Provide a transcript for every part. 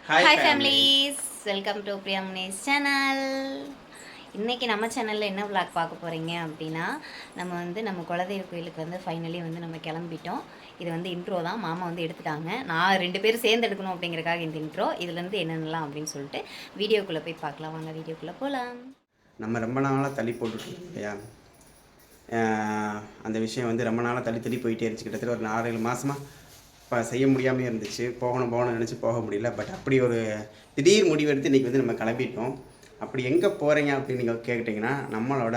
Hi families, welcome to Priyamani's channel. இன்றைக்கி நம்ம சேனலில் என்ன விளாக் பார்க்க போகிறீங்க அப்படின்னா, நம்ம குலதெய்வ கோயிலுக்கு ஃபைனலி நம்ம கிளம்பிட்டோம். இது இன்ட்ரோ தான், மாமா எடுத்துட்டாங்க. நான் 2 பேரும் சேர்ந்து எடுக்கணும் அப்படிங்கிறக்காக இந்த இன்ட்ரோ. இதுலேருந்து என்னென்னலாம் அப்படின்னு சொல்லிட்டு வீடியோக்குள்ளே போய் பார்க்கலாம். வாங்க வீடியோக்குள்ளே போகலாம். நம்ம ரொம்ப நாளாக தள்ளி போட்டுருக்கோம் இல்லையா, அந்த விஷயம் ரொம்ப நாளாக தள்ளி போயிட்டே இருந்துச்சு. கிட்டத்தட்ட ஒரு 6-7 மாதமாக இப்போ செய்ய முடியாமல் இருந்துச்சு. போகணும்னு நினச்சி போக முடியல. பட் அப்படி ஒரு திடீர் முடிவெடுத்து இன்றைக்கி நம்ம கிளம்பிட்டோம். அப்படி எங்கே போகிறீங்க அப்படின்னு நீங்கள் கேட்டிங்கன்னா, நம்மளோட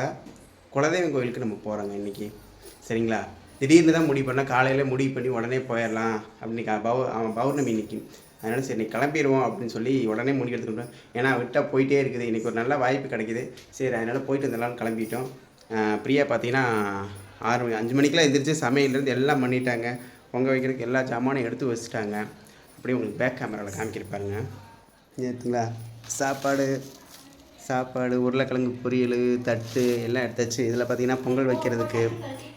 குலதெய்வம் கோயிலுக்கு நம்ம போகிறோங்க இன்றைக்கி. சரிங்களா? திடீர்னு தான் முடிவு பண்ணால், காலையில் முடிவு பண்ணி உடனே போயிடலாம் அப்படின்னு பௌர்ணமி இன்றைக்கி. அதனால் சரி நீ கிளம்பிடுவோம் அப்படின்னு சொல்லி உடனே முடிவு எடுத்துக்கிட்டோம். ஏன்னா விட்டால் போயிட்டே இருக்குது. இன்றைக்கி ஒரு நல்ல வாய்ப்பு கிடைக்கிது. சரி அதனால் போயிட்டு வந்தலாம்னு கிளம்பிட்டோம். பிரியா பார்த்தீங்கன்னா 5 மணிக்கெலாம் எந்திரிச்சு சமையலேருந்து எல்லாம் பண்ணிட்டாங்க. பொங்க வைக்கிறதுக்கு எல்லா ஜாமானும் எடுத்து வச்சுட்டாங்க. அப்படியே உங்களுக்கு பேக் கேமராவில் காமிக்கிருப்பாருங்க. ஏற்றுங்களா? சாப்பாடு உருளைக்கிழங்கு பொரியல் தட்டு எல்லாம் எடுத்தாச்சு. இதில் பார்த்திங்கன்னா பொங்கல் வைக்கிறதுக்கு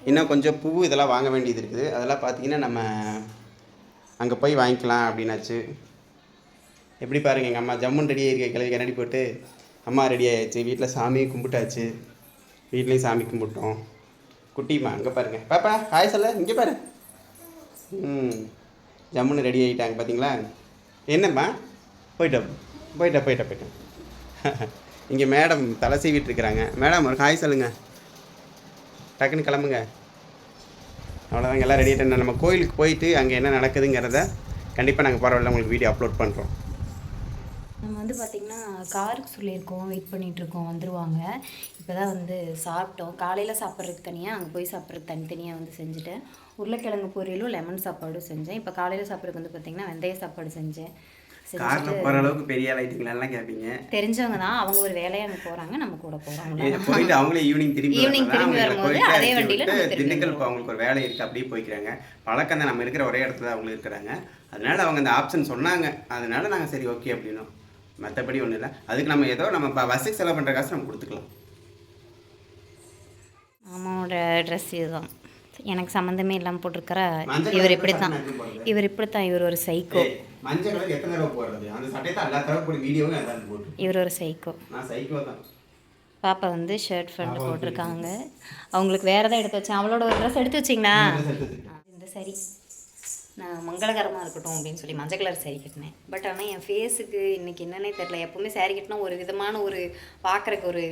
இன்னும் கொஞ்சம் பூ இதெல்லாம் வாங்க வேண்டியது இருக்குது. அதெல்லாம் பார்த்திங்கன்னா நம்ம அங்கே போய் வாங்கிக்கலாம் அப்படின்னாச்சு. எப்படி பாருங்கள், எங்கள் அம்மா ஜம்முன் ரெடி ஆகிருக்க கிளவி கண்ணாடி போட்டு அம்மா ரெடி ஆகிடுச்சு. வீட்டில் சாமியை கும்பிட்டாச்சு. வீட்லேயும் சாமி கும்பிட்டோம். குட்டிம்மா அங்கே பாருங்கள், பாப்பா ஹாய் சொல்ல, இங்கே பாரு. ஜம்முன்னு ரெடி ஆகிட்டாங்க பார்த்தீங்களா? என்னம்மா போயிட்டேன். இங்கே மேடம் தலை சீவிட்டு இருக்கிறாங்க. மேடம் ஒரு ஹாய் சொல்லுங்கள், டக்குன்னு கிளம்புங்க. அவ்வளோதாங்க, எல்லாம் ரெடி ஆகிட்டேன். நம்ம கோயிலுக்கு போயிட்டு அங்கே என்ன நடக்குதுங்கிறத கண்டிப்பாக நாங்கள் பரவாயில்ல உங்களுக்கு வீடியோ அப்லோட் பண்ணுறோம். நம்ம பார்த்திங்கன்னா காருக்கு சொல்லியிருக்கோம், வெயிட் பண்ணிகிட்ருக்கோம், வந்துடுவாங்க. இப்போ தான் சாப்பிட்டோம். காலையில் சாப்பிட்றதுக்கு தனியாக, அங்கே போய் சாப்பிட்றதுக்கு தனித்தனியாக செஞ்சுட்டேன். உருளைக்கிழங்கு பொரியலும் லெமன் சாப்பாடும் செஞ்சேன். இப்போ காலையில் சாப்பிட்றதுக்கு பார்த்திங்கன்னா வெந்தய சாப்பாடு செஞ்சேன். காரில் போகிற அளவுக்கு பெரிய லைட்டுங்களெல்லாம் கேட்பீங்க. தெரிஞ்சவங்க தான், அவங்க ஒரு வேலையாக அங்கே போகிறாங்க, நம்ம கூட போகிறாங்க. போயிட்டு அவங்களே ஈவினிங் திரும்பி வரும்போது அதே வண்டியில் திண்டுக்கல் இப்போ அவங்களுக்கு ஒரு வேலை இருக்குது, அப்படியே போய்க்கிறாங்க. பழக்கம் தான், நம்ம இருக்கிற ஒரே இடத்துல அவங்களும் இருக்கிறாங்க. அதனால அவங்க அந்த ஆப்ஷன் சொன்னாங்க. அதனால நாங்கள் சரி ஓகே அப்படின்னோம். மற்றபடி ஒன்றும் இல்லை. அதுக்கு நம்ம ஏதோ நம்ம பஸ்ஸுக்கு செலவு பண்ணுற காசு நம்ம கொடுத்துக்கலாம். மாமாவோட ட்ரெஸ் இதுதான், எனக்கு சம்மந்தமே இல்லாமல் போட்டிருக்கிற. இவர் இப்படித்தான் இவர் ஒரு சைக்கோ. மஞ்சள் கலர் எத்தனை தடவை போடுறது? அந்த சட்டையை தான் எல்லா தடவை போட்டு வீடியோவும் எல்லாரும் போட்டு. இவர் ஒரு சைக்கோ. நான் சைக்கோ தான். பாப்பா ஷர்ட் ஃபண்ட் போட்டிருக்காங்க. அவங்களுக்கு வேறு தான் எடுத்து வச்சேன். அவளோட ஒரு ட்ரெஸ் எடுத்து வச்சிங்களா? இந்த சரி நான் மங்களகரமாக இருக்கட்டும் அப்படின்னு சொல்லி மஞ்சள் கலர் சாரீ கட்டினேன். பட் ஆனால் என் ஃபேஸுக்கு இன்றைக்கி என்னன்னே தெரில. எப்போவுமே சாரீ கட்டினா ஒரு விதமான ஒரு பார்க்குறக்கு ஒரு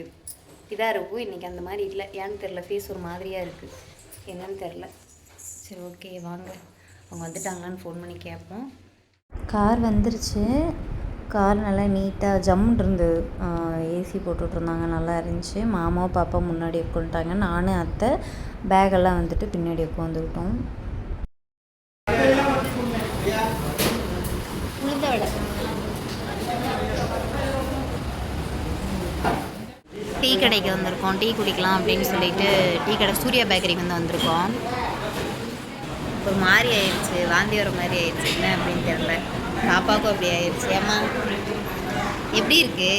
இதாக இருக்கும். இன்றைக்கி அந்த மாதிரி இல்லை. ஏன்னு தெரில, ஃபேஸ் ஒரு மாதிரியாக இருக்குது. என்னன்னு தெரில. சரி ஓகே வாங்க, அவங்க வந்துட்டாங்களான்னு ஃபோன் பண்ணி கேட்போம். கார் வந்துருச்சு. கார் நல்லா நீட்டாக ஜம்முன்னு இருந்தது. ஏசி போட்டுட்ருந்தாங்க, நல்லா இருந்துச்சு. மாமாவும் பாப்பா முன்னாடி உட்காந்துட்டாங்க. நானும் அத்தை பேக்கெல்லாம் பின்னாடி உட்காந்துக்கிட்டோம். டீ கடைக்கு வந்திருக்கோம், டீ குடிக்கலாம் அப்படின்னு சொல்லிட்டு டீ கடை சூர்யா பேக்கரிக்கு வந்திருக்கோம். ஒரு மாதிரி ஆயிடுச்சு, வாந்தி வர மாதிரி ஆயிடுச்சு. என்ன அப்படின்னு தெரியல. பாப்பாவுக்கும் அப்படி ஆயிடுச்சு. ஏம்மா எப்படி இருக்கு?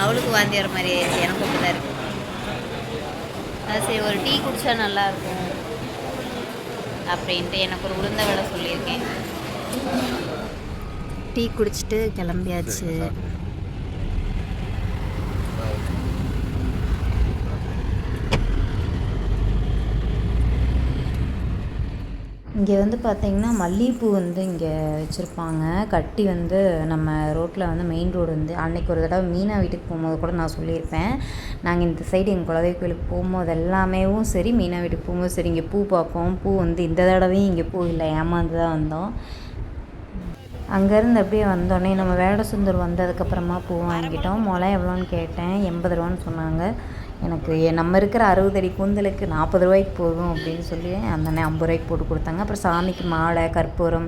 அவளுக்கும் வாந்தி வர மாதிரி ஆயிடுச்சு, எனக்கும் அப்படி தான் இருக்கு. அது சரி ஒரு டீ குடித்தா நல்லாயிருக்கும் அப்படின்ட்டு எனக்கு ஒரு உளுந்த வேலை சொல்லியிருக்கேன். டீ குடிச்சிட்டு கிளம்பியாச்சு. இங்கே பார்த்திங்கன்னா மல்லிகைப்பூ இங்கே வச்சுருப்பாங்க கட்டி. நம்ம ரோட்டில் மெயின் ரோடு அன்றைக்கி ஒரு தடவை மீனா வீட்டுக்கு போகும்போது கூட நான் சொல்லியிருப்பேன். நாங்கள் இந்த சைடு எங்கள் குலதெய்வ கோயிலுக்கு போகும்போது எல்லாமேவும் சரி, மீனா வீட்டுக்கு போகும்போது சரி, இங்கே பூ பார்ப்போம். பூ இந்த தடவையும் இங்கே பூ இல்லை, ஏமாந்து தான் வந்தோம். அங்கேருந்து அப்படியே வந்தோடனே நம்ம வேடசுந்தர் வந்ததுக்கப்புறமா பூ வாங்கிட்டோம். முளை எவ்வளோன்னு கேட்டேன், 80 ரூபான்னு சொன்னாங்க. எனக்கு நம்ம இருக்கிற 60 அடி கூந்தலுக்கு 40 ரூபாய்க்கு போதும் அப்படின்னு சொல்லி அந்த 50 ரூபாய்க்கு போட்டு கொடுத்தாங்க. அப்புறம் சாமிக்கு மாலை கற்பூரம்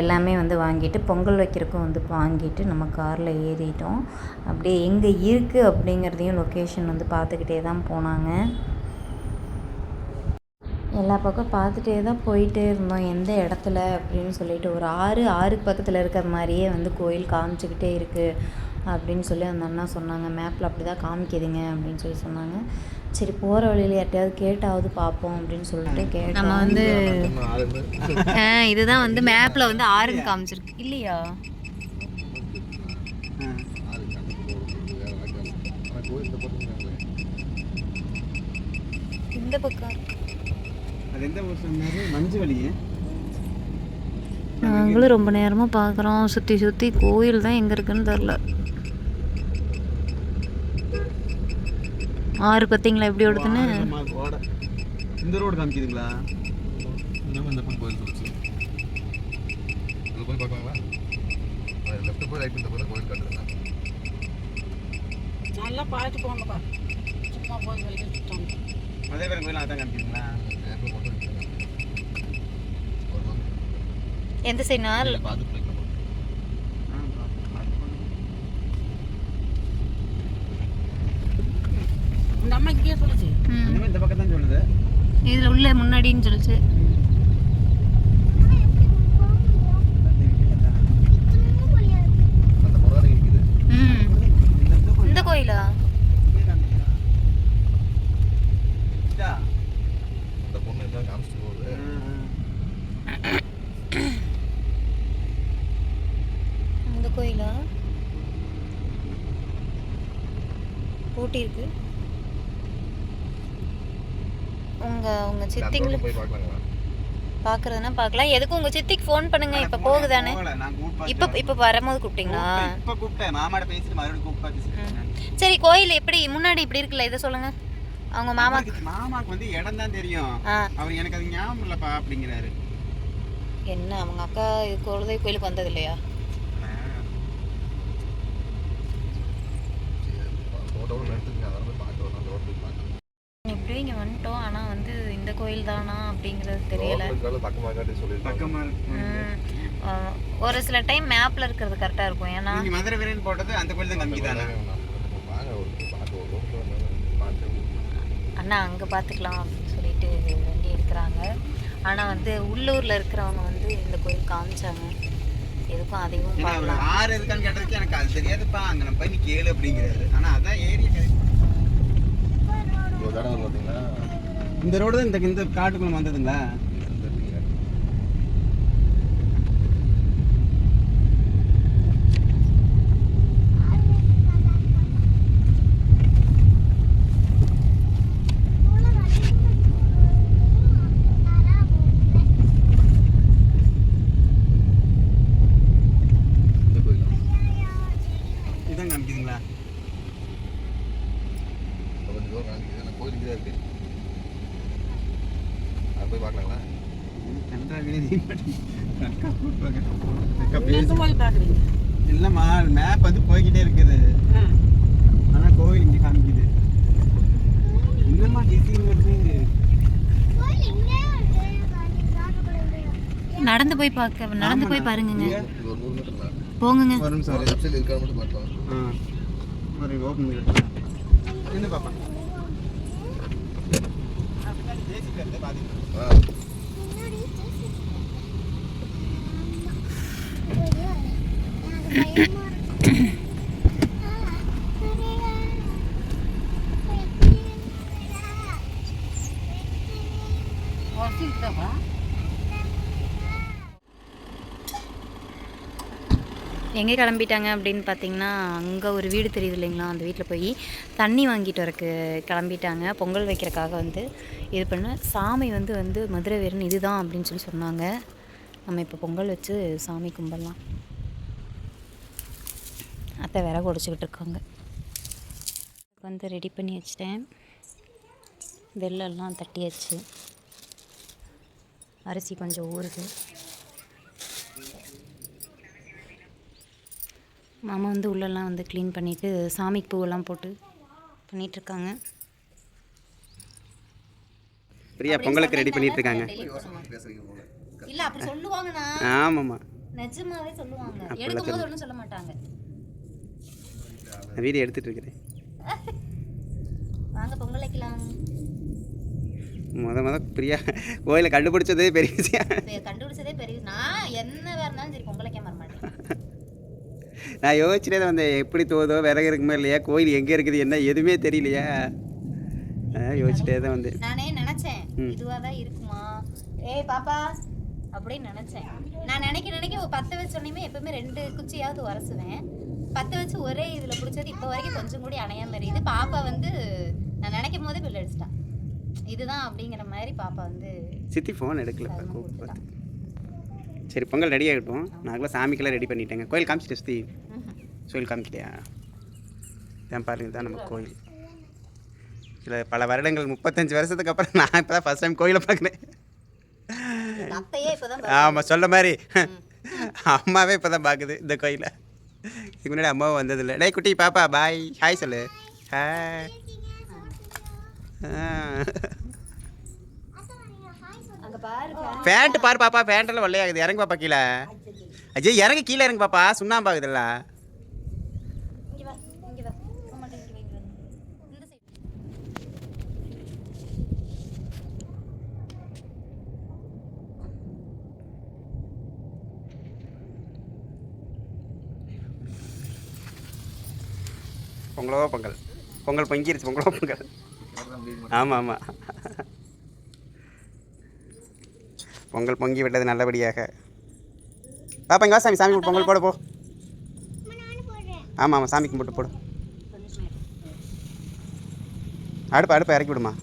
எல்லாமே வாங்கிட்டு பொங்கல் வைக்கிறதுக்கும் வாங்கிட்டு நம்ம காரில் ஏறிட்டோம். அப்படியே எங்கே இருக்குது அப்படிங்கிறதையும் லொக்கேஷன் பார்த்துக்கிட்டே தான் போனாங்க. எல்லா பக்கம் பார்த்துட்டே தான் போயிட்டே இருந்தோம். எந்த இடத்துல அப்படின்னு சொல்லிட்டு ஒரு ஆறுக்கு பக்கத்தில் இருக்கிற மாதிரியே கோயில் காமிச்சிக்கிட்டே இருக்குது அப்படின்னு சொல்லி அந்த அண்ணா சொன்னாங்க. மேப்பில் அப்படி தான் காமிக்குதுங்க அப்படின்னு சொல்லி சொன்னாங்க. சரி போகிற வழியில் யார்ட்டையாவது கேட்டாவது பார்ப்போம் அப்படின்னு சொல்லிட்டு கேட்டோம். நம்ம வந்து இதுதான் வந்து மேப்பில் வந்து ஆறுன்னு காமிச்சிருக்கு இல்லையா? இந்த பக்கம் நாங்களும் ரொம்ப நேரமாக பார்க்குறோம். சுற்றி சுற்றி கோயில் தான் எங்கே இருக்குன்னு தெரில. ஆறு பார்த்தீங்களா எப்படி ஓடுதுன்னு? இந்த ரோடு காமிக்குதுங்களா? இந்த பக்கம் கோயில் சொல்லுச்சு. அது போய் பார்க்கலாங்களா? லெஃப்ட் போய் ரைட் இந்த போய் கோயில் காட்டுதுங்க. நல்லா பார்த்து போங்கப்பா. சும்மா போய் வெளியே சுத்தம். அதே பேர் கோயில் அதான் காமிக்குதுங்களா? எந்த சைடு நாள் பார்த்து போய்க்கலாம். இந்த அம்மா இங்கேயே சொல்லுச்சு. இந்த பக்கம் தான் சொல்லுது. இதில் உள்ள முன்னாடின்னு சொல்லிச்சு. அந்த முறை இருக்குது. இந்த கோயிலா? அந்த பொண்ணு தான் காமிச்சிட்டு போகுது. இந்த கோயிலா? போட்டி இருக்கு. உங்க சித்திங்களை போய் பார்க்கலாங்களா? பார்க்கறதுனா பார்க்கலாம். எதுக்கு உங்க சித்திக்கு ஃபோன் பண்ணுங்க. இப்போ போகுதானே? இப்போ வரும்போது கூப்பிட்டீங்களா? இப்போ கூப்பிட்டேன். மாமாட்ட பேசிட்டு மறுபடியும் கூப்பிட்டு. சரி கோயில் எப்படி முன்னாடி இப்படி இருக்குல்ல, இதை சொல்லுங்க. அவங்க மாமாக்கு வந்து இடம் தான் தெரியும். அவர் எனக்கு அது ஞாபகம் இல்லப்பா அப்படிங்கிறாரு. என்ன அவங்க அக்கா குலதெய்வ கோயிலுக்கு வந்தது இல்லையா? எப்படியும் இங்கே வந்துட்டோம். ஆனால் வந்து இந்த கோயில் தானா அப்படிங்கிறது தெரியல. ஒரு சில டைம் மேப்ல இருக்கிறது கரெக்டாக இருக்கும். ஏன்னா மதுரை வீரன் போட்டது அந்த கோயில் தான் கம்மிதானா? அண்ணா அங்கே பார்த்துக்கலாம் அப்படின்னு சொல்லிட்டு வண்டி எடுக்கிறாங்க. ஆனால் வந்து உள்ளூரில் இருக்கிறவங்க வந்து இந்த கோயில் காமிச்சாங்க. எதுக்கும் அதையும் பார்க்கலாம். ஆறு எதுக்கான்னு கேட்டதுக்கு எனக்கு அது தெரியாதுப்பா, அங்கே நம்ம போய் நீ கேளு அப்படிங்கிறாரு. ஆனால் அதான் ஏரியா பார்த்தீங்களா? இந்த ரோடு தான் இந்த காட்டுக்குள்ள வந்ததுங்களா? இதான் காமிக்குதுங்களா? கோயிலுக்கு தான் இருக்கு. அது போய் பார்க்கலாங்களா? இல்லம்மா மேப் வந்து போய்கிட்டே இருக்குது. ஆனா கோவில் இங்க காமிக்குது. என்னம்மா டிசைன் வருது? நடந்து போய் பார்க்க, நடந்து போய் பாருங்க. ஒரு 100 மீட்டர் தான் போங்க. வரும் சார். லெஃப்ட் சைடு இருக்கா மட்டும் பார்க்கலாம். ஒரு ஓபன் பண்ணி என்ன பாப்பா? எங்கே கிளம்பிட்டாங்க அப்படின்னு பார்த்தீங்கன்னா, அங்கே ஒரு வீடு தெரியுது இல்லைங்களா, அந்த வீட்டில் போய் தண்ணி வாங்கிட்டு வரக்கு கிளம்பிட்டாங்க. பொங்கல் வைக்கிறக்காக வந்து இது பண்ண சாமி வந்து மதுரை வீரன் இதுதான் அப்படின்னு சொல்லி சொன்னாங்க. நம்ம இப்போ பொங்கல் வச்சு சாமி கும்பிடலாம். அத்தை விறகு உடைச்சிக்கிட்டு இருக்காங்க. வந்து ரெடி பண்ணி வச்சிட்டேன். வெள்ளெல்லாம் தட்டியாச்சு. அரிசி கொஞ்சம் ஊறுது. மாமா வந்து உள்ளெல்லாம் வந்து க்ளீன் பண்ணிவிட்டு சாமிக்கு பூவெல்லாம் போட்டு பண்ணிகிட்ருக்காங்க. பிரியா பொங்கலுக்கு ரெடி பண்ணிட்டு இருக்காங்க. இல்ல அப்படி சொல்லுவாங்கண்ணா. ஆமாம்மா நிஜமாவே சொல்லுவாங்க. எடுக்கும்போது ஒன்றும் சொல்ல மாட்டாங்க. நான் வீடியோ எடுத்துட்டு இருக்கிறேன். வாங்க பொங்கல் வைக்கலாம். முத பிரியா கோயிலை கண்டுபிடிச்சதே பெரிய விஷயம். கண்டுபிடிச்சதே பெரிய. நான் என்ன வேற இருந்தாலும் சரி பொங்கல் வைக்க மாட்டேன். நான் யோசிச்சுட்டே தான் வந்தேன், எப்படி தோதோ விறகு இருக்குமே இல்லையா, கோயில் எங்கே இருக்குது என்ன எதுவுமே தெரியலையா. அதான் யோசிச்சிட்டே தான் வந்து நானே நினச்சேன் இதுவாக தான் இருக்குமா ஏய் பாப்பா அப்படின்னு நினச்சேன். நான் நினைக்க பற்ற வச்சோடனே எப்பவுமே 2 குச்சியாவது உரசுவேன். பற்ற வச்சு ஒரே இதில் பிடிச்சது இப்போ வரைக்கும் கொஞ்சம் கூட அணையாம இருக்குது. பாப்பா வந்து நான் நினைக்கும் போதே பில் அடிச்சிட்டான். இதுதான் அப்படிங்கிற மாதிரி பாப்பா வந்து சித்தி ஃபோன் எடுக்கல கூப்பிட்டு. சரி பொங்கல் ரெடி ஆகிட்டோம். நாங்களாம் சாமிக்கெல்லாம் ரெடி பண்ணிட்டேங்க. கோயில் காமிச்சிட்டு சுற்றி கோயில் காமிக்கலையா? தான் பாருங்க தான் நம்ம கோயில். இல்லை பல வருடங்கள் 35 வருஷத்துக்கு அப்புறம் நான் இப்போ தான் ஃபஸ்ட் டைம் கோயிலை பார்க்குறேன். ஆமாம் சொல்ல மாதிரி அம்மாவே இப்போ தான் பார்க்குது இந்த கோயிலை. இதுக்கு முன்னாடி அம்மாவும் வந்ததில்லை. டே குட்டி பாப்பா பாய் ஹாய் சொல்லு. ஹாய். பேண்ட்டு பாரு பாப்பா, பேண்ட்டெல்லாம் வெள்ளையாகுது. இறங்கு பாப்பா கீழே. அஜய் இறங்கி கீழே இறங்கு பாப்பா, சுண்ணாம்பாகுதுல்ல. பொங்கலோ பொங்கல், பொங்கல் பொங்கிருச்சு. பொங்கலோ பொங்கல். ஆமாம் ஆமாம், பொங்கல் பொங்கி விட்டது நல்லபடியாக. பாப்பா இங்கே சாமி, சாமி பொங்கல் போட போ. ஆமாம் ஆமாம் சாமி கும்பிட்டு போடு. அடுப்பை இறக்கி விடுமா.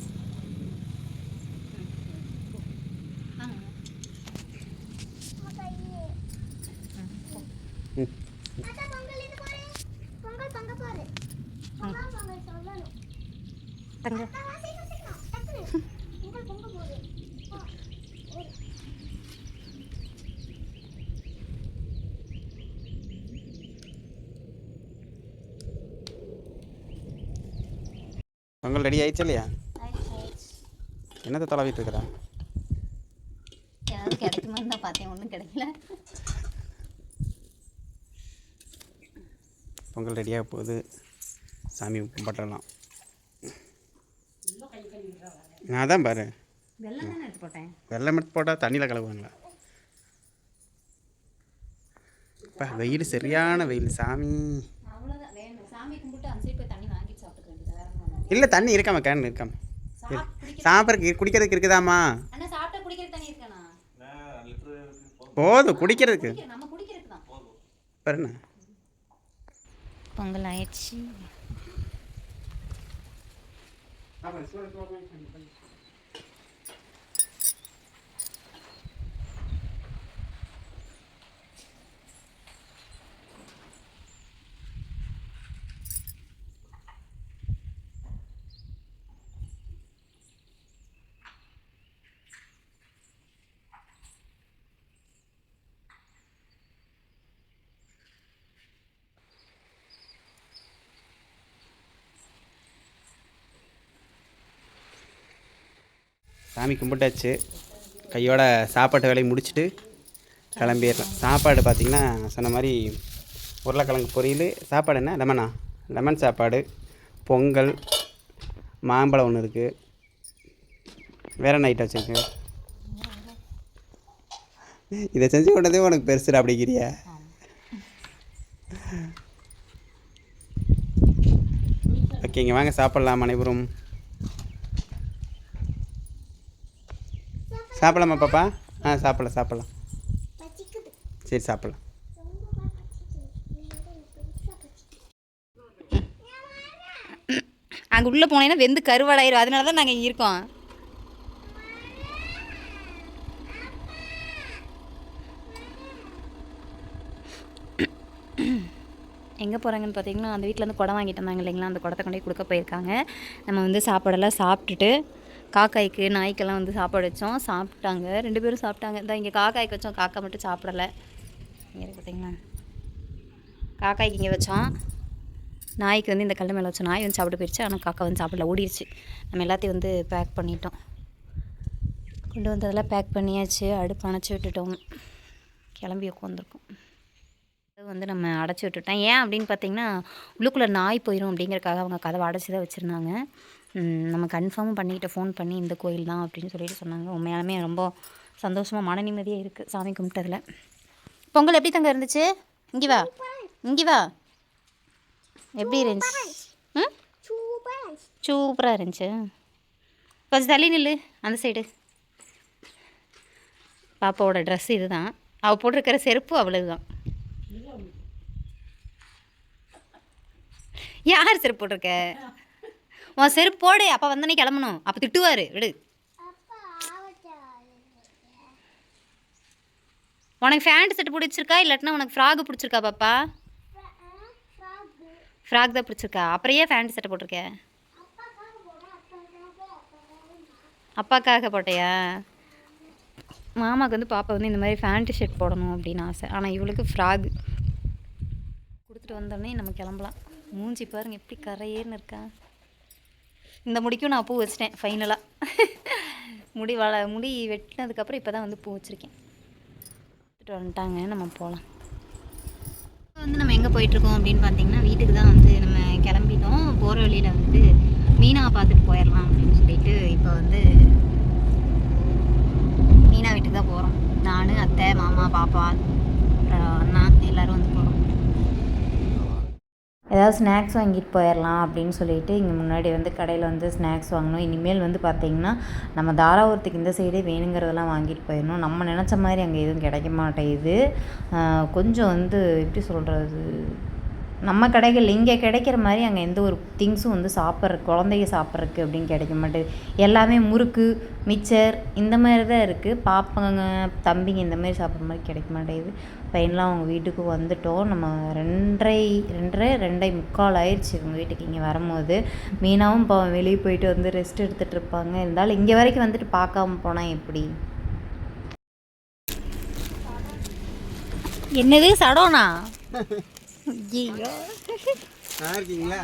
பொங்கல் ரெடி ஆயிடுச்சு இல்லையா? என்னத்தை தொலைவிட்டு இருக்கிறா? கிடைக்குமான்னு தான் பார்த்தேன், ஒன்றும் கிடைக்கல. பொங்கல் ரெடியாக போகுது, சாமி கும்பிடலாம். நான் தான் பாரு வெள்ளம் தானே எடுத்து போட்டேன். வெள்ளம் எடுத்து போட்டால் தண்ணியில் கலவுவாங்களா? இப்போ வெயில் சரியான வெயில் சாமி. அவ்வளோதான் வேணும். சாமி கும்பிட்டு அந்த சைடு போய் தண்ணி வாங்கி சாப்பிட்டுக்க வேண்டியது. இல்லை தண்ணி இருக்காம, கேன் இருக்காம. சாப்பிட்றதுக்கு குடிக்கிறதுக்கு இருக்குதாம்மா? அண்ணா சாப்பிட்டா குடிக்கிறது தண்ணி இருக்காண்ணா? போதும் குடிக்கிறதுக்கு. நம்ம குடிக்கிறதுக்கு தான் பாருண்ணா. பொங்கல் ஆயிடுச்சு. சாமி கும்பிட்டாச்சு. கையோட சாப்பாட்டு வேலையை முடிச்சுட்டு கிளம்பிடலாம். சாப்பாடு பார்த்திங்கன்னா சொன்ன மாதிரி உருளைக்கிழங்கு பொரியல். சாப்பாடு என்ன லெமனா? லெமன் சாப்பாடு, பொங்கல், மாம்பழம் ஒன்று இருக்குது. வேறு என்ன ஐட்டம் வச்சுருக்கு? இதை செஞ்சு கொண்டதே உனக்கு பெருசுடா அப்படிங்கிறியா? ஓகேங்க வாங்க சாப்பிட்லாம் அனைவரும். சாப்பிடலாமா பாப்பா? சாப்பிடலாம். சரி சாப்பிடலாம். அங்கே உள்ளே போனீங்கன்னா வெந்து கருவாடாயிரும். அதனால தான் நாங்கள் இங்கே இருக்கோம். எங்கே போகிறாங்கன்னு பார்த்தீங்கன்னா, அந்த வீட்டில் வந்து குடம் வாங்கிட்டு வந்தாங்க இல்லைங்களா, அந்த குடத்தை கொண்டு போய் கொடுக்க போயிருக்காங்க. நம்ம வந்து சாப்பாடெல்லாம் சாப்பிட்டுட்டு காக்காய்க்கு நாய்க்கெல்லாம் வந்து சாப்பாடு வச்சோம். சாப்பிட்டாங்க, 2 பேரும் சாப்பிட்டாங்க. இந்த இங்கே காக்காய்க்கு வச்சோம், காக்கா மட்டும் சாப்பிடலை. இங்கே பார்த்தீங்களா, காக்காய்க்கு இங்கே வச்சோம், நாய்க்கு வந்து இந்த கல் மேலே வச்சோம். நாய் வந்து சாப்பிட்டு போயிடுச்சு, ஆனால் காக்கா வந்து சாப்பிடல, ஓடிடுச்சு. நம்ம எல்லாத்தையும் வந்து பேக் பண்ணிட்டோம். கொண்டு வந்ததெல்லாம் பேக் பண்ணியாச்சு. அடுப்பு அணைச்சி விட்டுட்டோம், கிளம்பி உட்காந்துருக்கோம். வந்து நம்ம அடைச்சி விட்டுட்டோம். ஏன் அப்படின்னு பார்த்தீங்கன்னா, உள்ளுக்குள்ளே நாய் போயிடும் அப்படிங்கிறக்காக அவங்க கதவை அடைச்சி தான் வச்சுருந்தாங்க. நம்ம கன்ஃபார்மும் பண்ணிக்கிட்ட ஃபோன் பண்ணி இந்த கோயில் தான் அப்படின்னு சொல்லிட்டு சொன்னாங்க. உண்மையாலுமே ரொம்ப சந்தோஷமாக மன நிம்மதியாக இருக்குது சாமி கும்பிட்டதில். பொங்கல் எப்படி தங்க இருந்துச்சு? இங்கே வா. எப்படி இருந்துச்சு? சூப்பராக இருந்துச்சு. கொஞ்சம் தள்ளி நில்லு அந்த சைடு. பாப்பாவோட ட்ரெஸ் இது தான். அவள் போட்டிருக்கிற செருப்பு அவ்வளவு தான். யார் செருப்பு போட்டிருக்க? உன் செருப்பு போடு. அப்பா வந்தனே கிளம்பணும். அப்போ திட்டுவார். விடு. உனக்கு ஃபேண்ட் செட்டு பிடிச்சிருக்கா இல்லாட்டினா உனக்கு ஃப்ராக் பிடிச்சிருக்கா பாப்பா? ஃப்ராக் தான் பிடிச்சிருக்கா. அப்புறம் ஏன் ஃபேண்ட் செட்டை போட்டிருக்க? அப்பாக்காக போட்டையா? மாமாவுக்கு வந்து பாப்பா வந்து இந்த மாதிரி ஃபேண்ட் ஷர்ட் போடணும் அப்படின்னு ஆசை. ஆனால் இவளுக்கு ஃப்ராக். கொடுத்துட்டு வந்தோடனே நம்ம கிளம்பலாம். மூஞ்சி பாருங்க எப்படி கரையேன்னு இருக்கா. இந்த முடிக்கும் நான் பூ வச்சிட்டேன் ஃபைனலாக. முடி வெட்டினதுக்கப்புறம் இப்போ தான் வந்து பூ வச்சுருக்கேன். எடுத்துகிட்டு வந்துட்டாங்க. நம்ம போகலாம். வந்து நம்ம எங்கே போயிட்டுருக்கோம் அப்படின்னு பார்த்தீங்கன்னா வீட்டுக்கு தான் வந்து நம்ம கிளம்பிட்டோம். போகிற வழியில் வந்து மீனாவை பார்த்துட்டு போயிடலாம் அப்படின்னு சொல்லிட்டு இப்போ வந்து மீனா வீட்டுக்கு தான் போகிறோம். நான், அத்தை, மாமா, பாப்பா, அண்ணா எல்லோரும் வந்து போகிறோம். ஏதாவது ஸ்நாக்ஸ் வாங்கிட்டு போயிடலாம் அப்படின்னு சொல்லிட்டு இங்கே முன்னாடி வந்து கடையில் வந்து ஸ்நாக்ஸ் வாங்கணும். இனிமேல் வந்து பார்த்திங்கன்னா நம்ம தாராபுரத்துக்கு இந்த சைடே வேணுங்கிறதெல்லாம் வாங்கிட்டு போயிடணும். நம்ம நினச்ச மாதிரி அங்கே எதுவும் கிடைக்க மாட்டேங்குது. கொஞ்சம் வந்து எப்படி சொல்கிறது, நம்ம கடைகள் இங்கே கிடைக்கிற மாதிரி அங்கே எந்த ஒரு திங்ஸும் வந்து குழந்தைங்க சாப்பிட்றதுக்கு அப்படின்னு கிடைக்க மாட்டேங்குது. எல்லாமே முறுக்கு, மிச்சர் இந்த மாதிரி தான் இருக்குது. பாப்பாங்க, தம்பிங்க இந்த மாதிரி சாப்பிட்ற மாதிரி கிடைக்க மாட்டேங்குது. ஃபைனலாக அவங்க வீட்டுக்கு வந்துட்டோம். நம்ம 2:45 ஆயிடுச்சு அவங்க வீட்டுக்கு இங்கே வரும்போது. மீனாவும் வெளியே போயிட்டு வந்து ரெஸ்ட் எடுத்துகிட்டு இருப்பாங்க. இருந்தாலும் இங்கே வரைக்கும் வந்துட்டு பார்க்காம போனால் எப்படி? என்னது சடோனா? ஐயோ இருக்கீங்களா?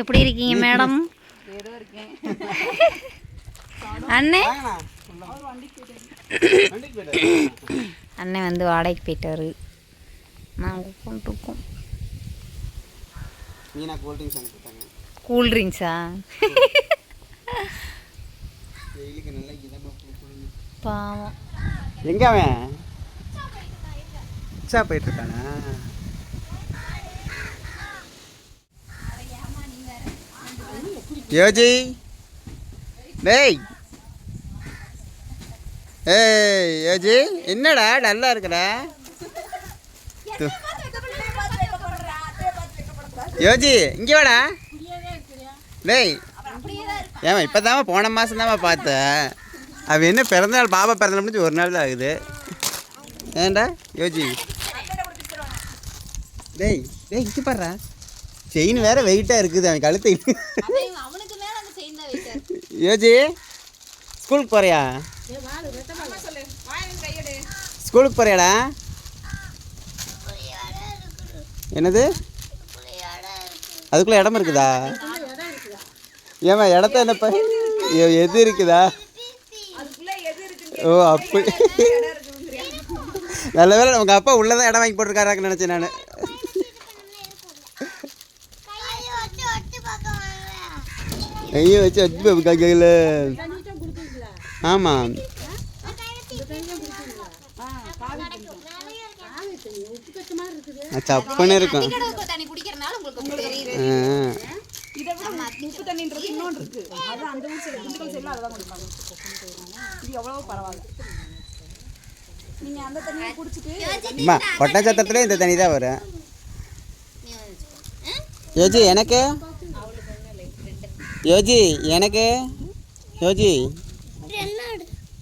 எப்படி இருக்கீங்க மேடம்? அண்ணே அண்ணன் வந்து வாடகைக்கு போயிட்டாரு. நாங்கள் கொண்டுருக்கோம். கூல்ட்ரிங்க்ஸா? பாவம். எங்க அவன் போயிட்டு இருக்கானா? யோஜி டேய், ஏய் யோஜி, என்னடா டல்லா இருக்கடா? யோஜி இங்கே வாடா. டேய் ஏமா இப்போ தான் போன மாதம் தான்மா பார்த்தேன். அவன் என்ன பிறந்தநாள், பாபா பிறந்தநாள் முடிஞ்சு ஒரு நாள் தான் ஆகுது. ஏன்டா யோஜி? டேய் டேய் இங்கே பாடுறா, செயின் வேற வெயிட்டாக இருக்குது அவன் கழுத்து. யோஜி ஸ்கூலுக்கு போறியா? ஸ்கூலுக்கு போறியாடா? என்னது? அதுக்குள்ளே இடம் இருக்குதா? ஏமா இடத்த என்னப்பா எது இருக்குதா? ஓ அப்படி. நல்ல வேலை உங்கள் அப்பா உள்ளதான் இடம் வாங்கி போட்டிருக்காரான்னு நினச்சேன் நான். ஐயோ வச்சு வச்சு கையில். ஆமாம் சப்புன்னு இருக்கும். ஒட்டச்சத்திரத்துல இந்த தண்ணி தான் வரும். யோஜி எனக்கு, யோஜி எனக்கு, யோஜி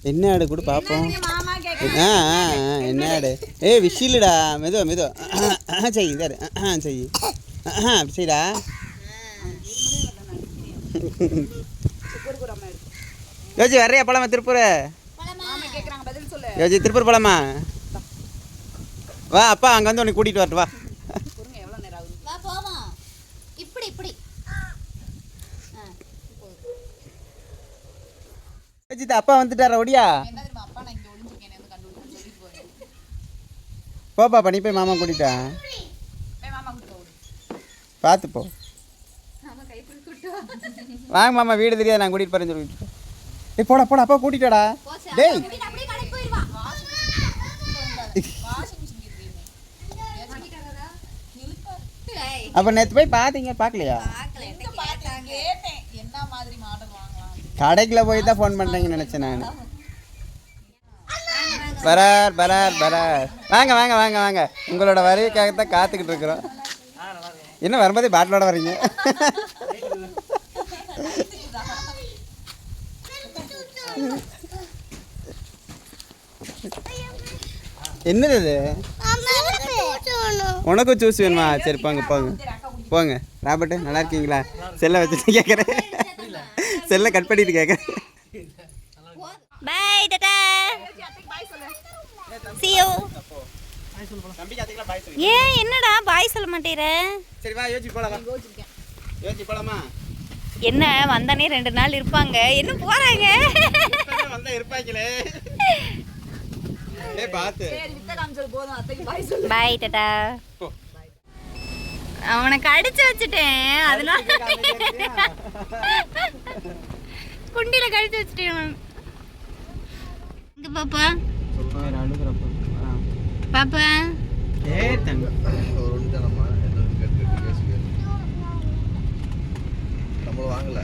என்ன ஆடு கூட பார்ப்போம். என்ன ஆடு? ஏய் விஷிலுடா, மெதுவா செய் இதாரு செய் அப்படி செய்டா. யோஜி வர்றியா போலாமா திருப்பூர்? யோஜி திருப்பூர் போலாமா? வா அப்பா அங்கே வந்து உனக்கு கூட்டிகிட்டு வரட்டு வா. அப்பா வந்துட்டாரா? ஒடியா போப்பா, பண்ணி போய் மாமா கூட்டிட்டா பார்த்து போ. வாங்க மாமா, வீடு தெரியாது, நான் கூட்டிகிட்டு போறேன்னு சொல்லிட்டு. ஏய் போடா போடா, அப்பா கூட்டிட்டாடா. டேய் அப்போ நேற்று போய் பார்த்தீங்க, பார்க்கலையா? கடைக்குள்ள போய் தான் ஃபோன் பண்ணுறீங்கன்னு நினச்சேன் நான். பரார் பரார் பரார் வாங்க வாங்க வாங்க வாங்க, உங்களோட வருகைக்காகத்தான் காத்துக்கிட்டு இருக்கிறோம். என்ன வரும்போதே பாட்டிலோட வரீங்க? என்னது இது? உனக்கும் ஜூஸ் வேணுமா? சரி போங்க போங்க போங்க. ராபர்ட்டு நல்லா இருக்கீங்களா? செல்லை வச்சுட்டு கேட்குறேன், செல்லை கட் பண்ணிட்டு கேட்குறேன். Bye tata, see you. ஏன் என்னடா பாய் சொல்ல மாட்டேற? சரி வா யோசிச்சு போலாம். யோசிச்சு போலாமா? என்ன வந்தானே 2 நாள் இருப்பாங்க, என்ன போறாங்க? வந்தா இருப்பாங்களே. ஏய் பாத்து பை டாடா. அவனை கடிச்சு வச்சுட்டேன், அதனால குண்டில கடிச்சு வச்சுட்டேன். இங்க பாப்பா பாப்பா. ஏ தங்க நம்மள வாங்கல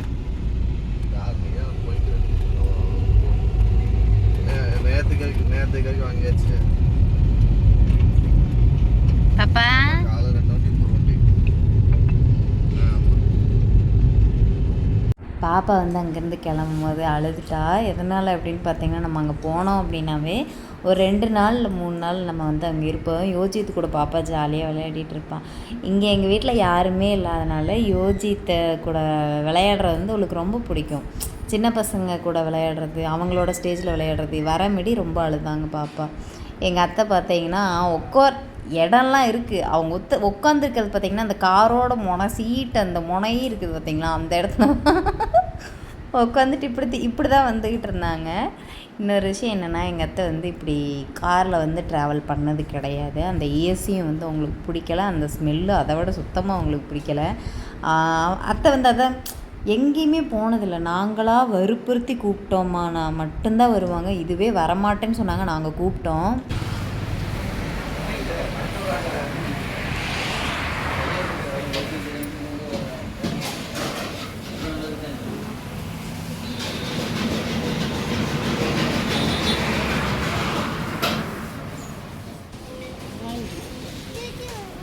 நேரத்துக்கு வாங்கியாச்சு. பாப்பா காலையில் 2 வண்டி 3 வண்டி. பாப்பா வந்து அங்கேருந்து கிளம்பும் போது அழுதுட்டா. எதனால் அப்படின்னு பார்த்தீங்கன்னா, நம்ம அங்கே போனோம் அப்படின்னாவே ஒரு 2 நாள் இல்லை 3 நாள் நம்ம வந்து அங்கே இருப்போம். யோஜித்து கூட பாப்பா ஜாலியாக விளையாடிட்டு இருப்பான். இங்கே எங்கள் வீட்டில் யாருமே இல்லாதனால யோஜித்தை கூட விளையாடுறது வந்து அவளுக்கு ரொம்ப பிடிக்கும். சின்ன பசங்க கூட விளையாடுறது, அவங்களோட ஸ்டேஜில் விளையாடுறது. வரமிடி ரொம்ப அழுதாங்க பாப்பா. எங்கள் அத்தை பார்த்தீங்கன்னா இடம்லாம் இருக்குது, அவங்க உட்காந்துருக்கிறது பார்த்திங்கன்னா அந்த காரோட சீட்டு அந்த முனையே இருக்குது பார்த்திங்களா, அந்த இடத்துல உட்காந்துட்டு இப்படி தான் வந்துக்கிட்டு இருந்தாங்க. இன்னொரு விஷயம் என்னென்னா, எங்கள் அத்தை வந்து இப்படி காரில் வந்து ட்ராவல் பண்ணது கிடையாது. அந்த ஏசியும் வந்து அவங்களுக்கு பிடிக்கலை, அந்த ஸ்மெல்லு அதை விட சுத்தமாக அவங்களுக்கு பிடிக்கலை. அத்தை வந்து அதை எங்கேயுமே போனதில்லை. நாங்களாக வற்புறுத்தி கூப்பிட்டோம்னா மட்டும்தான் வருவாங்க. இதுவே வரமாட்டேன்னு சொன்னாங்க, நாங்கள் கூப்பிட்டோம்.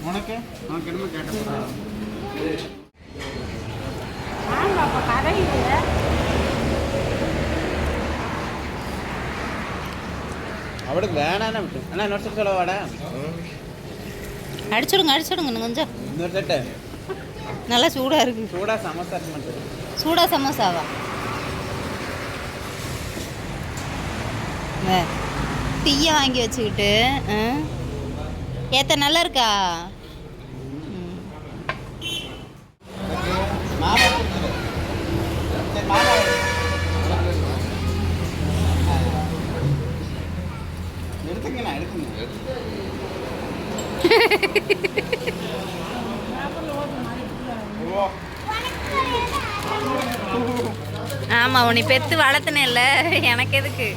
உனக்கு உனக்கு என்னமோ கேட்டேன். அவளுக்கு வேணான்னு விட்டு அண்ணா இன்னொரு செட் சொல்ல வாடா. அடிச்சுடுங்க கொஞ்சம். இன்னொரு செட்டு நல்லா சூடாக இருக்குது. சூடாக சமோசா பண்ணுறது. சூடாக சமோசாவா? டீயை வாங்கி வச்சுக்கிட்டு ஏத்த நல்லா இருக்கா? எடுத்துங்கண்ணா எடுத்துங்க. ஆமாம், உன்னை பெற்று வளர்த்துனேன்ல, எனக்கு எதுக்கு?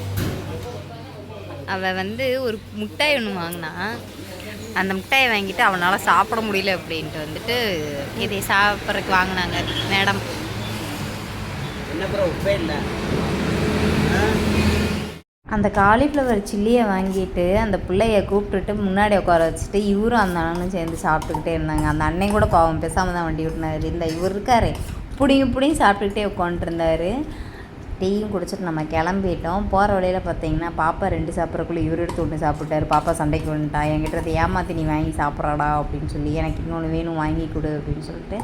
அவள் வந்து ஒரு மிட்டாய் ஒன்று வாங்கினா, அந்த மிட்டாயை வாங்கிட்டு அவனால் சாப்பிட முடியல அப்படின்ட்டு வந்துட்டு இதை சாப்பிட்றதுக்கு வாங்கினாங்க மேடம். என்ன ப்ரோ உப்பே இல்லை. அந்த காலிஃப்ளவர் சில்லியை வாங்கிட்டு அந்த பிள்ளைய கூப்பிட்டுட்டு முன்னாடி உட்கார வச்சுட்டு இவரும் அந்த அண்ணனும் சேர்ந்து சாப்பிட்டுக்கிட்டே இருந்தாங்க. அந்த அண்ணன் கூட பாவம் பேசாமல் தான் வண்டி விட்டுனாரு. இந்த இவர் இருக்காரு புடிங்க சாப்பிட்டுக்கிட்டே உட்காந்துருந்தார். டீயும் குடிச்சிட்டு நம்ம கிளம்பிட்டோம். போகிற வழியில் பார்த்தீங்கன்னா பாப்பா 2 சாப்பிட்றக்குள்ளே இவர் எடுத்து 1 சாப்பிட்டாரு. பாப்பா சண்டைக்கு வந்துட்டா, என்கிட்ட ஏமாற்றி நீ வாங்கி சாப்பிட்றாடா அப்படின்னு சொல்லி, எனக்கு இன்னொன்று வேணும் வாங்கி கொடு அப்படின்னு சொல்லிட்டு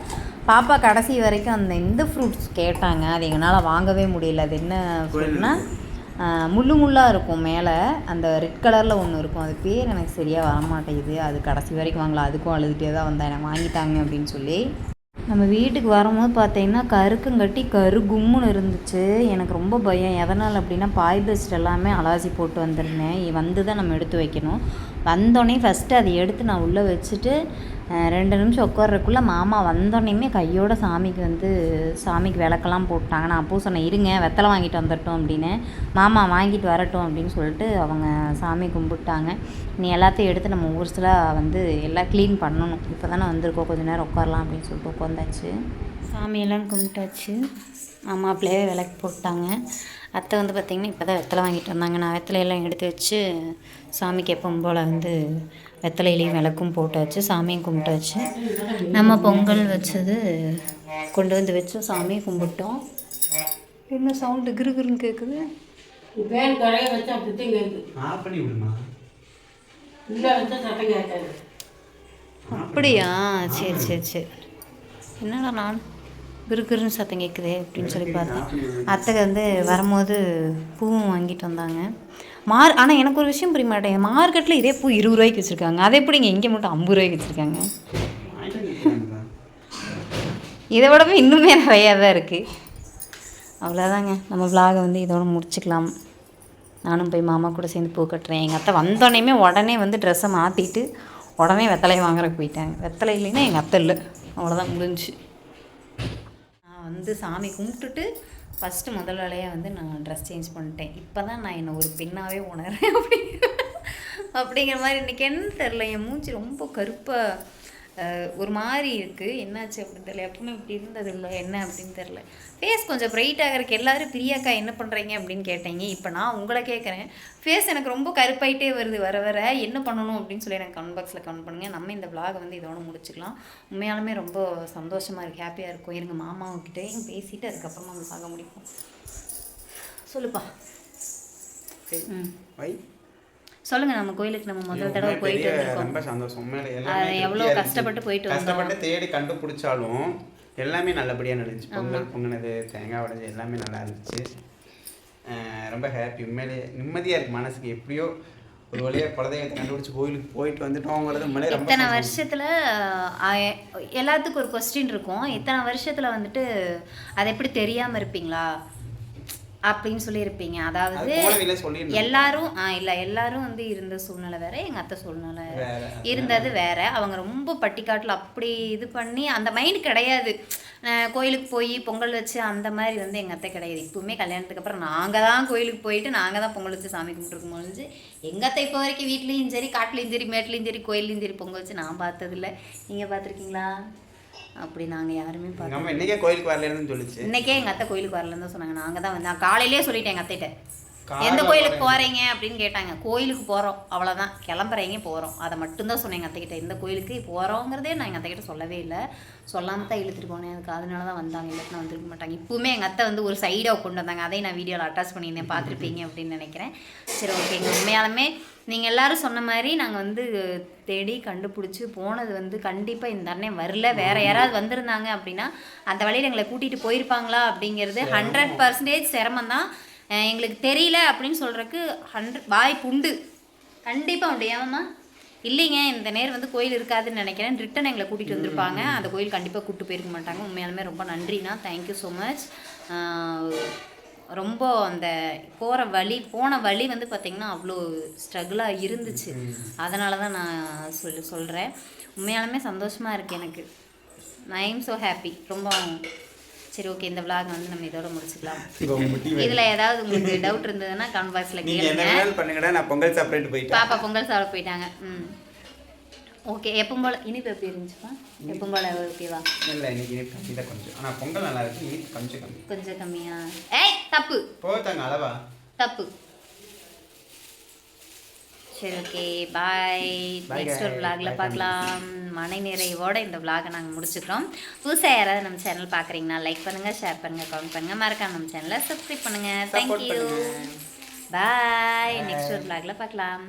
பாப்பா கடைசி வரைக்கும் இந்த ஃப்ரூட்ஸ் கேட்டாங்க. அது எங்களால் வாங்கவே முடியல. அது என்ன ஃப்ரூட்னா முள்ளாக இருக்கும், மேலே அந்த ரெட் கலரில் ஒன்று இருக்கும், அது பேர் எனக்கு சரியாக வரமாட்டேங்குது. அது கடைசி வரைக்கும் வாங்கலாம், அதுக்கும் அழுதுகிட்டே தான் வந்தேன், எனக்கு வாங்கிட்டாங்க அப்படின்னு சொல்லி. நம்ம வீட்டுக்கு வரும்போது பார்த்தீங்கன்னா கருக்குங்கட்டி கும்முன்னு இருந்துச்சு. எனக்கு ரொம்ப பயம். எதனால் அப்படின்னா பாய் பெஸ்ட் எல்லாமே அலாசி போட்டு வந்திருந்தேன். வந்து தான் நம்ம எடுத்து வைக்கணும். வந்தோடனே ஃபஸ்ட்டு அதை எடுத்து நான் உள்ளே வச்சுட்டு 2 நிமிஷம் உட்கார்றதுக்குள்ளே மாமா வந்தோடனேயுமே கையோட சாமிக்கு விளக்கெல்லாம் போட்டாங்க. நான் அப்போ சொன்னேன், இருங்க வெத்தலை வாங்கிட்டு வந்துட்டோம் அப்படின்னு. மாமா வாங்கிட்டு வரட்டும் அப்படின்னு சொல்லிட்டு அவங்க சாமி கும்பிட்டாங்க. நீ எல்லாத்தையும் எடுத்து நம்ம ஊர்ஸில் எல்லாம் க்ளீன் பண்ணணும். இப்போ தானே வந்திருக்கோம், கொஞ்சம் நேரம் உட்காரலாம் அப்படின்னு சொல்லிட்டு உட்காந்தாச்சு. சாமியெல்லாம் கும்பிட்டாச்சு. அம்மா அப்படியே விளக்கு போட்டாங்க. அத்தை வந்து பார்த்திங்கன்னா இப்போ தான் வெத்தலை வாங்கிட்டு வந்தாங்க. நான் வெத்தலையெல்லாம் எடுத்து வச்சு சாமிக்கு எப்பவும் போல் வந்து வெத்தலையிலையும் விளக்கும் போட்டாச்சு, சாமியும் கும்பிட்டாச்சு. நம்ம பொங்கல் வச்சது கொண்டு வந்து வச்சு சாமியை கும்பிட்டோம். என்ன சவுண்டு கிருகிருன்னு கேட்குது? பேன் கடையை வச்சா அப்படித்தான் கேட்குது. ஆஃப் பண்ணி விடுமா. உள்ளே வச்சா சத்தம் கேட்காது. அப்படியா? சரி சரி சரி. என்னடா நான் கிருகிருன்னு சத்தம் கேட்குதே அப்படின்னு சொல்லி பார்த்தேன். அத்தை வந்து வரும்போது பூவும் வாங்கிட்டு வந்தாங்க. ஆனால் எனக்கு ஒரு விஷயம் புரிய மாட்டேன். மார்க்கெட்டில் இதே பூ 20 ரூபாய்க்கு வச்சுருக்காங்க. அதை எப்படி இங்கே மட்டும் 50 ரூபாய்க்கு வச்சுருக்காங்க? இதை விடவே இன்னுமே நிறையா தான் இருக்குது. அவ்வளோதாங்க, நம்ம விலாகை வந்து இதோட முடிச்சுக்கலாம். நானும் போய் மாமா கூட சேர்ந்து பூ கட்டுறேன். எங்கள் அத்தை வந்தோடனேயுமே உடனே வந்து ட்ரெஸ்ஸை மாற்றிட்டு உடனே வெத்தலையை வாங்குறதுக்கு போயிட்டாங்க. வெத்தலை இல்லைன்னா எங்கள் அத்தை இல்லை, அவ்வளோதான் முடிஞ்சு. நான் வந்து சாமி கும்பிட்டுட்டு ஃபஸ்ட்டு முதல் வேலையாக வந்து நான் ட்ரெஸ் சேஞ்ச் பண்ணிட்டேன். இப்போ தான் நான் என்னை ஒரு பெண்ணாகவே உணர்றேன் அப்படிங்கிற மாதிரி. இன்றைக்கி என்ன தெரில, என் மூஞ்சி ரொம்ப கருப்பாக ஒரு மாதிரி இருக்குது. என்னாச்சு அப்படின்னு தெரியல. எப்பவுமே இப்படி இருந்தது இல்லை, என்ன அப்படின்னு தெரில. ஃபேஸ் கொஞ்சம் பிரைட் ஆகிறதுக்கு எல்லோரும் பிரியாக்கா என்ன பண்ணுறீங்க அப்படின்னு கேட்டீங்க. இப்போ நான் உங்களை கேட்குறேன். ஃபேஸ் எனக்கு ரொம்ப கருப்பாயிட்டே வருது வர வர. என்ன பண்ணணும் அப்படின்னு சொல்லி எனக்கு கமெண்ட் பாக்ஸில் கமெண்ட் பண்ணுங்கள். நம்ம இந்த விலாகை வந்து இதோட முடிச்சுக்கலாம். உண்மையாலுமே ரொம்ப சந்தோஷமாக இருக்குது, ஹாப்பியாக இருக்கும். இருங்க மாமாவுக்கிட்டேயும் பேசிவிட்டு அதுக்கப்புறமா அந்த விலாக முடிப்போம். சொல்லுப்பா. சொல்லுங்கள். நம்ம கோயிலுக்கு நம்ம முதல் தடவை போயிட்டு வந்திருக்கோம். ரொம்ப சந்தோஷம். எவ்வளோ கஷ்டப்பட்டு போயிட்டு வந்தோம். கஷ்டப்பட்டு தேடி கண்டுபிடிச்சாலும் எல்லாமே நல்லபடியாக நடந்துச்சு. பொங்கல் பொங்கினது, தேங்காய் உடைஞ்சு எல்லாமே நல்லா இருந்துச்சு. ரொம்ப ஹாப்பி. உண்மையிலே நிம்மதியாக இருக்குது மனசுக்கு. எப்படியோ ஒரு வழியாக குலதெய்வத்தை கண்டுபிடிச்சி கோயிலுக்கு போயிட்டு வந்துட்டோங்கிறது உண்மையிலே ரொம்ப. இத்தனை வருஷத்தில் எல்லாத்துக்கும் ஒரு கொஸ்டின் இருக்கும். இத்தனை வருஷத்தில் வந்துட்டு அது எப்படி தெரியாமல் இருப்பீங்களா அப்படின்னு சொல்லியிருப்பீங்க. அதாவது எல்லாரும் எல்லாரும் வந்து இருந்த சூழ்நிலை வேற, எங்கள் அத்தை சூழ்நிலை இருந்தது வேற. அவங்க ரொம்ப பட்டிக்காட்டில் அப்படி இது பண்ணி அந்த மைண்ட் கிடையாது. கோயிலுக்கு போய் பொங்கல் வச்சு அந்த மாதிரி வந்து எங்கள் அத்தை கிடையாது. இப்போவுமே கல்யாணத்துக்கு அப்புறம் நாங்கள் தான் கோயிலுக்கு போயிட்டு நாங்கள் தான் பொங்கல் வச்சு சாமி கும்பிட்டுருக்கும் முடிஞ்சு. எங்கள் அத்தை இப்போ வரைக்கும் வீட்லேயும் சரி, காட்டிலையும் சரி, மேட்லேயும் சரி, கோயிலையும் சரி பொங்கல் வச்சு நான் பார்த்ததில்ல. நீங்கள் பார்த்துருக்கீங்களா? அப்படி நாங்கள் யாருமே பார்த்தோம். இன்னைக்கே கோயிலுக்கு வரலன்னு சொல்லிச்சு. இன்னைக்கே எங்கள் அத்தை கோயிலுக்கு வரலன்னு தான் சொன்னாங்க. நாங்கள் தான் வந்து நான் காலையிலே சொல்லிட்டேன் எங்கள் அத்தைகிட்ட, எந்த கோயிலுக்கு போகிறீங்க அப்படின்னு கேட்டாங்க. கோயிலுக்கு போகிறோம், அவ்வளோதான், கிளம்புறீங்க போகிறோம், அதை மட்டும்தான் சொன்னேன் எங்கள் அத்தைக்கிட்ட. இந்த கோயிலுக்கு போகிறோங்கிறதே நான் எங்கள் அத்தைக்கிட்ட சொல்லவே இல்லை. சொல்லாமல் தான் இழுத்துட்டு போனேன். அதுக்கு அதனால தான் வந்தாங்க, இல்லைன்னா வந்திருக்க மாட்டாங்க. இப்போவுமே எங்கள் அத்தை வந்து ஒரு சைடாக கொண்டு வந்தாங்க. அதையும் நான் வீடியோவில் அட்டாச் பண்ணியிருந்தேன், பார்த்துருப்பீங்க அப்படின்னு நினைக்கிறேன். சரி, ஓகேங்க. உண்மையாலுமே நீங்கள் எல்லோரும் சொன்ன மாதிரி நாங்கள் வந்து தேடி கண்டுபிடிச்சி போனது வந்து கண்டிப்பாக இந்த அண்ணன் வரல. வேறு யாராவது வந்திருந்தாங்க அப்படின்னா அந்த வழியில் எங்களை கூட்டிகிட்டு போயிருப்பாங்களா அப்படிங்கிறது 100% சிரமம் தான். எங்களுக்கு தெரியல அப்படின்னு சொல்கிறதுக்கு 100 வாய்ப்பு உண்டு, கண்டிப்பாக உண்டு. ஏமா இல்லைங்க, இந்த நேரம் வந்து கோயில் இருக்காதுன்னு நினைக்கிறேன். ரிட்டன் எங்களை கூட்டிகிட்டு வந்திருப்பாங்க. அந்த கோயில் கண்டிப்பாக கூப்பிட்டு போயிருக்க மாட்டாங்க. உண்மையாலுமே ரொம்ப நன்றிண்ணா, தேங்க்யூ ஸோ மச். ரொம்ப அந்த போன வழி வந்து பார்த்திங்கன்னா அவ்வளோ ஸ்ட்ரகிளாக இருந்துச்சு. அதனால தான் நான் சொல்கிறேன். உண்மையாலுமே சந்தோஷமாக இருக்குது எனக்கு. ஐ எம் ஸோ ஹாப்பி, ரொம்ப. சரி, ஓகே. இந்த விலாக் வந்து நம்ம இதோட முடிச்சுக்கலாம். இதில் ஏதாவது உங்களுக்கு டவுட் இருந்ததுன்னா கமெண்ட் பாக்ஸில் கேளுங்க. நான் பொங்கல் சாப்பிட்டு போயிட்டேன். பாப்பா பொங்கல் சாப்பிட போயிட்டாங்க. ஓகே. எப்பவும் போல் இனிப்பு எப்படி இருந்துச்சுப்பா? எப்பவும் போல் ஓகேவா? இல்லை, இன்னைக்கு இனிப்பு கம்மி தான் கொஞ்சம். ஆனால் பொங்கல் நல்லா இருக்கு, இனிப்பு கொஞ்சம் கம்மியா? ஏய், தப்பு போத்தாங்க, அளவா தப்பு. சரி, ஓகே, பாய். நெக்ஸ்ட் ஒரு விலாகில் பார்க்கலாம். மனை நிறைவோட இந்த விலாகை நாங்கள் முடிச்சுக்கிறோம். புதுசாக யாராவது நம்ம சேனல் பார்க்குறீங்கன்னா லைக் பண்ணுங்கள், ஷேர் பண்ணுங்கள், கமெண்ட் பண்ணுங்கள், மறக்காம நம்ம சேனலை சப்ஸ்கிரைப் பண்ணுங்கள். தேங்க்யூ, பாய். நெக்ஸ்ட் ஒரு விலாகில் பார்க்கலாம்.